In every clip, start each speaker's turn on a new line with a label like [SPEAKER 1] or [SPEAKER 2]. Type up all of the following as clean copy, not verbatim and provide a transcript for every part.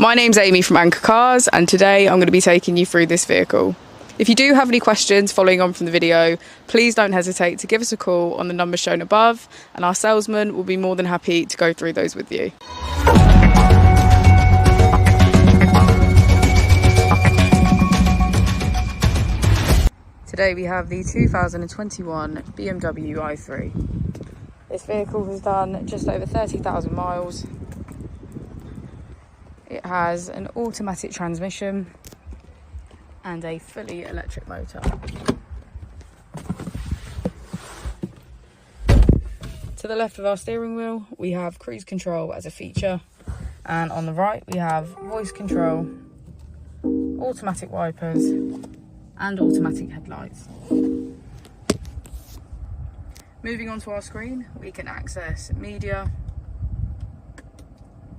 [SPEAKER 1] My name's Amy from Anchor Cars, and today I'm going to be taking you through this vehicle. If you do have any questions following on from the video, please don't hesitate to give us a call on the number shown above, and our salesman will be more than happy to go through those with you. Today we have the 2021 BMW i3. This vehicle has done just over 30,000 miles. It has an automatic transmission and a fully electric motor. To the left of our steering wheel, we have cruise control as a feature, and on the right we have voice control, automatic wipers and automatic headlights. Moving on to our screen, we can access media,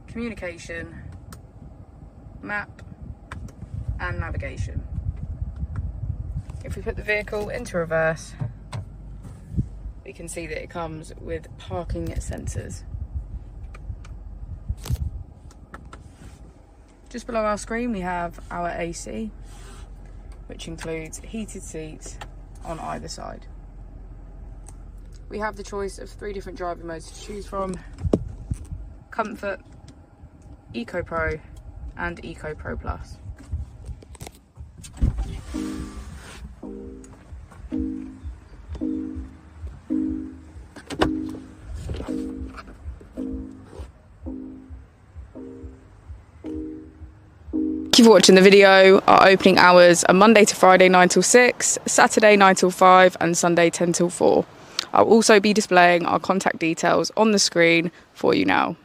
[SPEAKER 1] communication, map and navigation. If we put the vehicle into reverse, we can see that it comes with parking sensors. Just below our screen we have our AC, which includes heated seats on either side. We have the choice of 3 different driving modes to choose from: Comfort, Eco Pro and Eco Pro Plus. Thank you for watching the video. Our opening hours are Monday to Friday 9 till 6, Saturday 9 till 5 and Sunday 10 till 4. I'll also be displaying our contact details on the screen for you now.